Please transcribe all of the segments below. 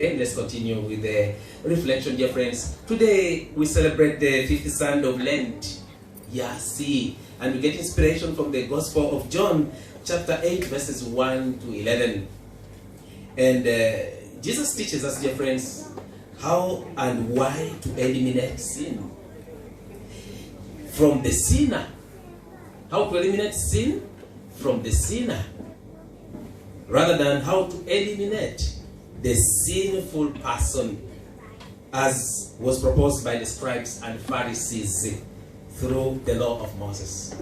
Okay, let's continue with the reflection, dear friends. Today we celebrate the 50th Sunday of Lent. See, and we get inspiration from the Gospel of John, chapter 8, verses 1 to 11. And Jesus teaches us, dear friends, how and why to eliminate sin from the sinner. How to eliminate sin from the sinner, rather than how to eliminate the sinful person, as was proposed by the scribes and Pharisees through the law of Moses.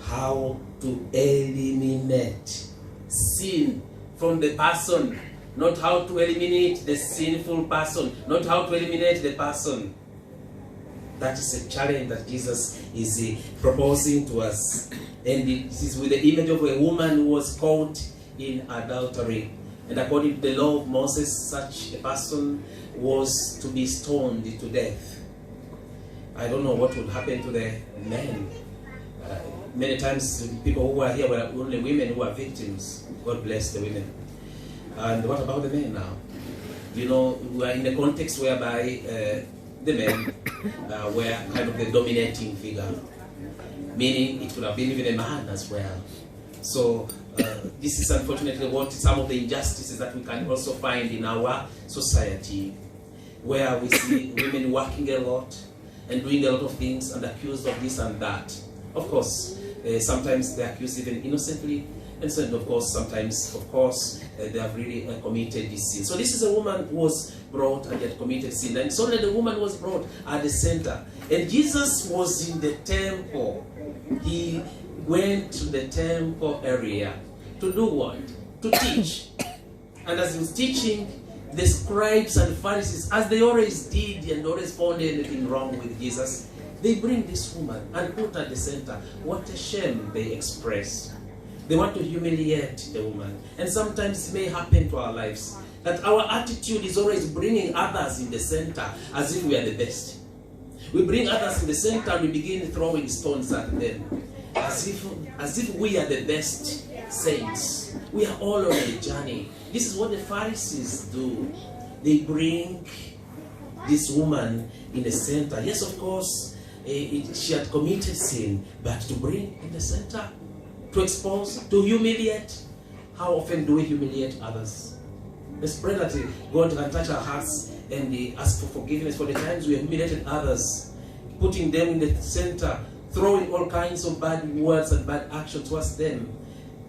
How to eliminate sin from the person, not how to eliminate the sinful person, not how to eliminate the person. That is a challenge that Jesus is proposing to us. And it is with the image of a woman who was caught in adultery. And according to the law of Moses, such a person was to be stoned to death. I don't know what would happen to the men. Many times people who are here were only women who are victims. God bless the women. And what about the men now? You know, we are in a context whereby the men were kind of the dominating figure. Meaning it could have been even a man as well. So this is unfortunately what some of the injustices that we can also find in our society, where we see women working a lot and doing a lot of things and accused of this and that. Of course, sometimes they're accused even innocently, and so of course sometimes, they have really committed this sin. So this is a woman who was brought and had committed sin, and so the woman was brought at the center. And Jesus was in the temple. He went to the temple area to do what? To teach. And as he was teaching, the scribes and Pharisees, as they always did and always found anything wrong with Jesus, they bring this woman and put her at the center. What a shame they express. They want to humiliate the woman. And sometimes it may happen to our lives that our attitude is always bringing others in the center as if we are the best. We bring others in the center and we begin throwing stones at them. As if we are the best saints. We are all on a journey. This is what the Pharisees do. They bring this woman in the center. Yes, of course, she had committed sin, but to bring in the center, to expose, to humiliate. How often do we humiliate others? Let's pray that God can touch our hearts and ask for forgiveness for the times we have humiliated others, putting them in the center, throwing all kinds of bad words and bad actions towards them,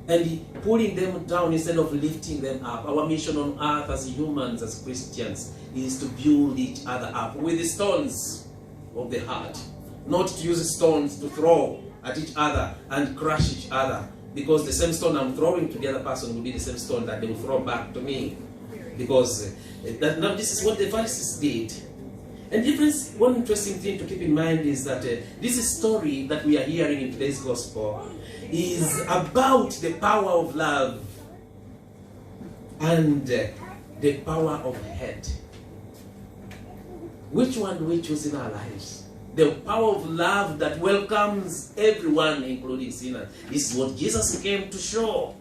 and pulling them down instead of lifting them up. Our mission on earth as humans, as Christians, is to build each other up with the stones of the heart, not to use stones to throw at each other and crush each other, because the same stone I'm throwing to the other person will be the same stone that they will throw back to me, because now this is what the Pharisees did. And difference, one interesting thing to keep in mind is that this story that we are hearing in today's gospel is about the power of love and the power of hate. Which one do we choose in our lives? The power of love that welcomes everyone, including sinners. This is what Jesus came to show.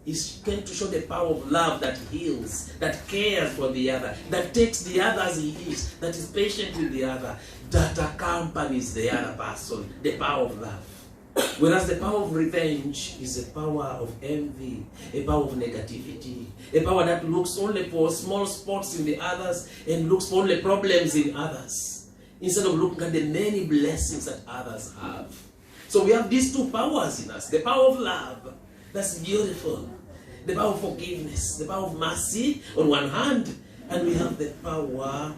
He came to show the power of love that heals, that cares for the other, that takes the other as he is, that is patient with the other, that accompanies the other person. The power of love. Whereas the power of revenge is a power of envy, a power of negativity, a power that looks only for small spots in the others and looks for only problems in others, instead of looking at the many blessings that others have. So we have these two powers in us. The power of love, that's beautiful. The power of forgiveness, the power of mercy on one hand, and we have the power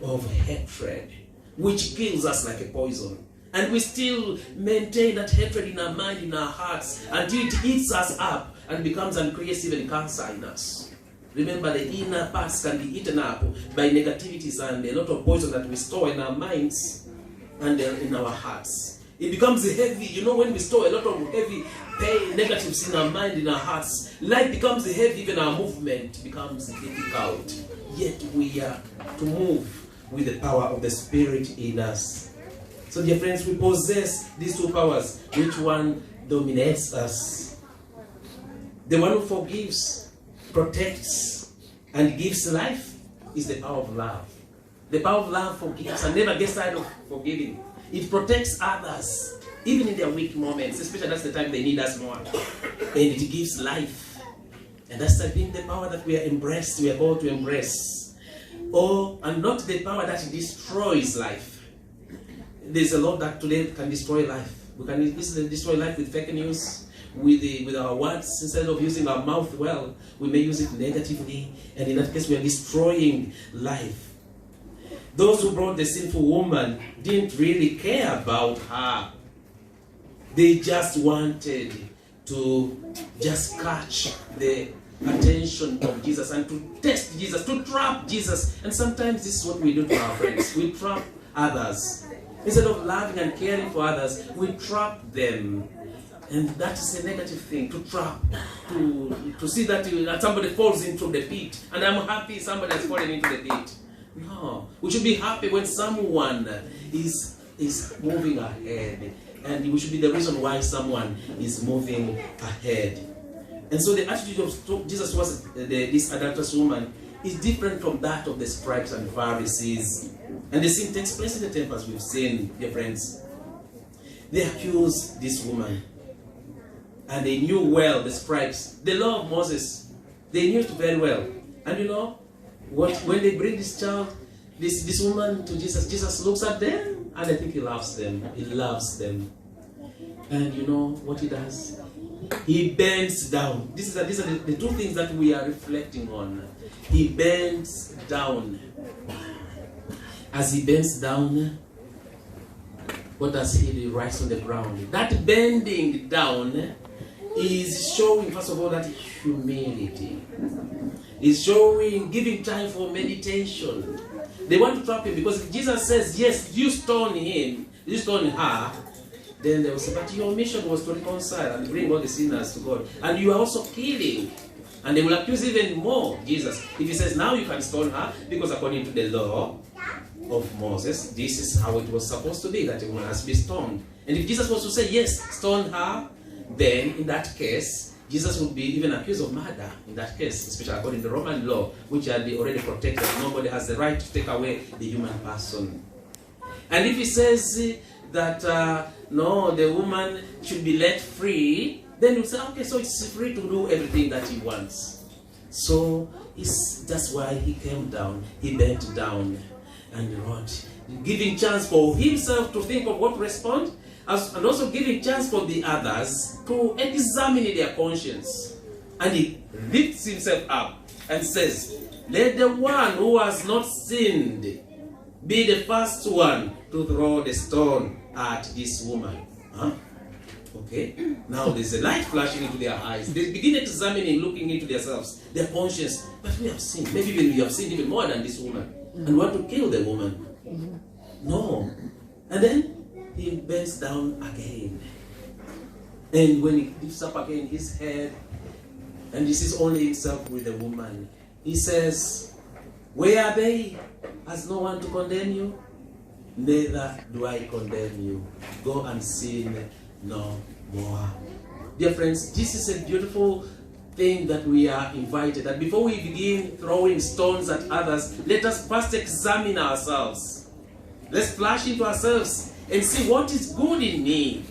of hatred, which kills us like a poison. And we still maintain that hatred in our mind, in our hearts, until it eats us up and becomes and creates even cancer in us. Remember, the inner parts can be eaten up by negativities and a lot of poison that we store in our minds and in our hearts. It becomes heavy. You know, when we store a lot of heavy pain, negatives in our mind, in our hearts, life becomes heavy, even our movement becomes difficult. Yet we are to move with the power of the Spirit in us. So dear friends, we possess these two powers. Which one dominates us? The one who forgives, protects, and gives life, is the power of love. The power of love forgives and never gets tired of forgiving. It protects others, even in their weak moments, especially that's the time they need us more. And it gives life. And that's, I think, the power that we are called to embrace. And not the power that destroys life. There's a lot that today can destroy life. We can easily destroy life with fake news, with our words. Instead of using our mouth well, we may use it negatively, and in that case we are destroying life. Those who brought the sinful woman didn't really care about her. They just wanted to just catch the attention of Jesus and to test Jesus, to trap Jesus. And sometimes this is what we do to our friends. We trap others. Instead of loving and caring for others, we trap them. And that is a negative thing, to trap, to see that somebody falls into the pit. And I'm happy somebody has fallen into the pit. No, we should be happy when someone is moving ahead. And we should be the reason why someone is moving ahead. And so the attitude of Jesus towards this adulterous woman is different from that of the scribes and Pharisees. And the sin takes place in the temple, as we've seen, dear friends. They accuse this woman. And they knew well, the scribes, the law of Moses. They knew it very well. And you know, when they bring this child, this woman to Jesus, Jesus looks at them, and I think he loves them. He loves them. And you know what he does? He bends down. These are the two things that we are reflecting on. He bends down. As he bends down, what does he do? He writes on the ground. That bending down is showing, first of all, that humility. Is showing, giving time for meditation. They want to trap him because if Jesus says, yes, you stone him, you stone her, then they will say, but your mission was to reconcile and bring all the sinners to God. And you are also killing. And they will accuse even more Jesus. If he says, now you can stone her, because according to the law of Moses, this is how it was supposed to be, that a woman has to be stoned. And if Jesus was to say, yes, stone her, then in that case, Jesus would be even accused of murder in that case, especially according to the Roman law, which had been already protected. Nobody has the right to take away the human person. And if he says that, no, the woman should be let free, then you say, okay, so it's free to do everything that he wants. So that's why he came down, he bent down and wrote, giving chance for himself to think of what to respond, and also giving chance for the others to examine their conscience. And he lifts himself up and says, let the one who has not sinned be the first one to throw the stone at this woman. Huh? Okay, now there's a light flashing into their eyes. They begin examining, looking into themselves, their conscience. But we have sinned. Maybe even we have sinned even more than this woman. And want to kill the woman. No. And then he bends down again. And when he lifts up again his head, and this is only himself with the woman, he says, where are they? Has no one to condemn you? Neither do I condemn you. Go and sin no more. Dear friends, this is a beautiful thing that we are invited. That before we begin throwing stones at others, let us first examine ourselves. Let's flash into ourselves and see what is good in me.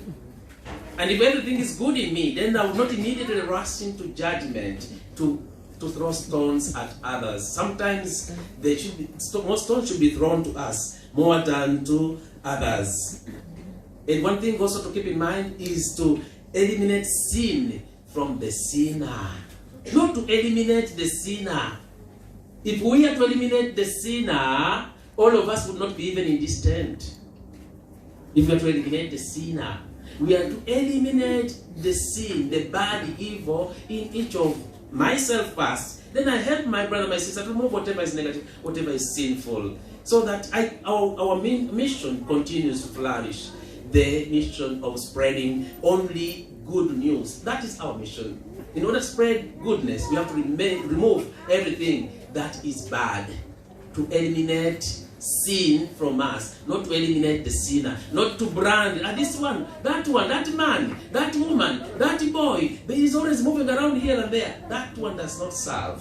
And if everything is good in me, then I will not immediately rush into judgment to throw stones at others. Sometimes more stones should be thrown to us more than to others. And one thing also to keep in mind is to eliminate sin from the sinner. Not to eliminate the sinner. If we are to eliminate the sinner, all of us would not be even in this tent. If we are to eliminate the sinner, we are to eliminate the sin, the bad, the evil in each of myself first. Then I help my brother, my sister to remove whatever is negative, whatever is sinful, so that our mission continues to flourish. The mission of spreading only good news. That is our mission. In order to spread goodness, we have to remove everything that is bad. To eliminate sin from us. Not to eliminate the sinner. Not to brand, this one, that man, that woman, that boy. But he's always moving around here and there. That one does not serve.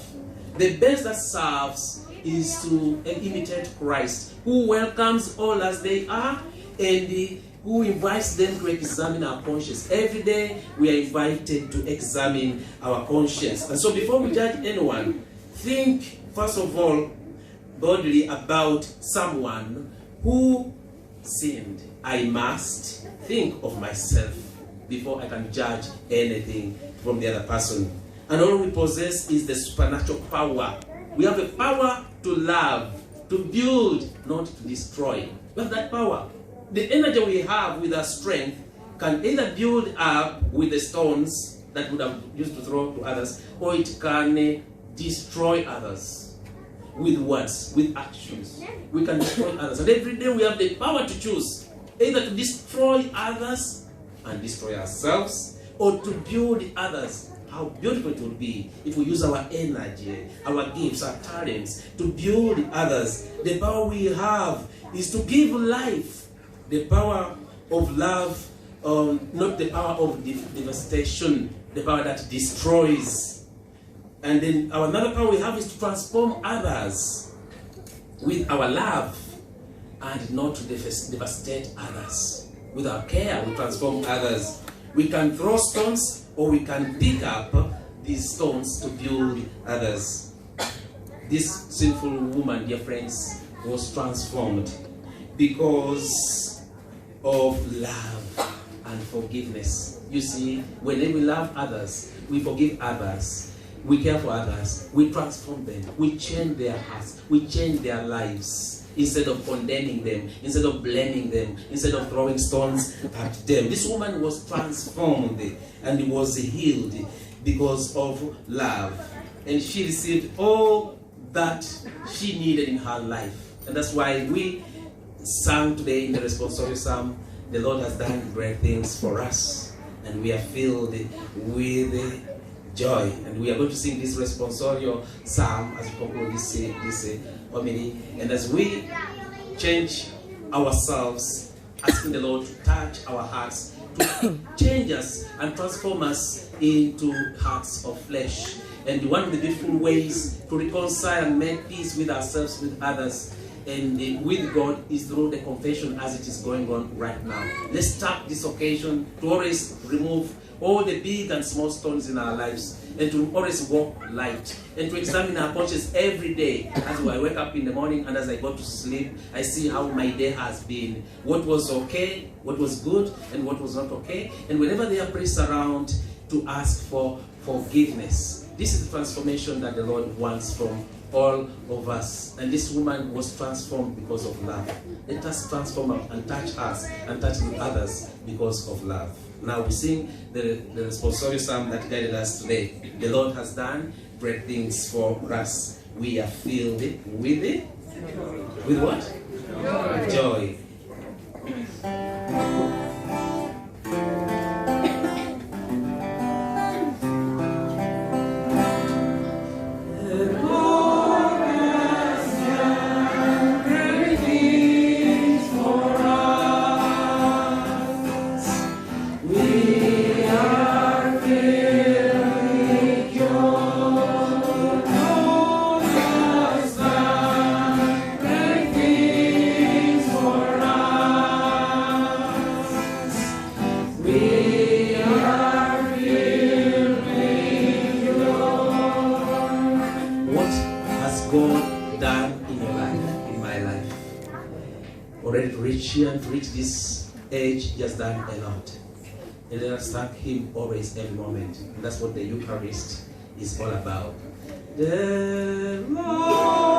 The best that serves is to imitate Christ, who welcomes all as they are and who invites them to examine our conscience. Every day we are invited to examine our conscience. And so before we judge anyone, think first of all godly about someone who sinned. I must think of myself before I can judge anything from the other person. And all we possess is the supernatural power. We have the power to love, to build, not to destroy. We have that power. The energy we have with our strength can either build up with the stones that would have used to throw to others, or it can destroy others with words, with actions. We can destroy others. And every day we have the power to choose either to destroy others and destroy ourselves, or to build others. How beautiful it would be if we use our energy, our gifts, our talents to build others. The power we have is to give life. The power of love, not the power of devastation, the power that destroys. And then another power we have is to transform others with our love and not to devastate others. With our care, we transform others. We can throw stones or we can pick up these stones to build others. This sinful woman, dear friends, was transformed because of love and forgiveness. You see, when we love others, we forgive others, we care for others, we transform them, we change their hearts, we change their lives. Instead of condemning them, instead of blaming them, instead of throwing stones at them. This woman was transformed and was healed because of love. And she received all that she needed in her life. And that's why we sang today in the responsorial psalm, the Lord has done great things for us, and we are filled with joy. And we are going to sing this responsorial psalm as we conclude this homily. And as we change ourselves, asking the Lord to touch our hearts, to change us and transform us into hearts of flesh. And one of the beautiful ways to reconcile and make peace with ourselves, with others, and with God is through the confession as it is going on right now. Let's start this occasion to always remove all the big and small stones in our lives, and to always walk light, and to examine our conscience every day. As I wake up in the morning and as I go to sleep, I see how my day has been, what was okay, what was good, and what was not okay. And whenever there are priests around, to ask for forgiveness. This is the transformation that the Lord wants from all of us. And this woman was transformed because of love. Let us transform and touch us and touch others because of love. Now we sing the responsorial psalm that guided us today. The Lord has done great things for us. We are filled with it. With what? Joy. With joy. To reach this age, he has done a lot. And let us thank him always, every moment. And that's what the Eucharist is all about. The Lord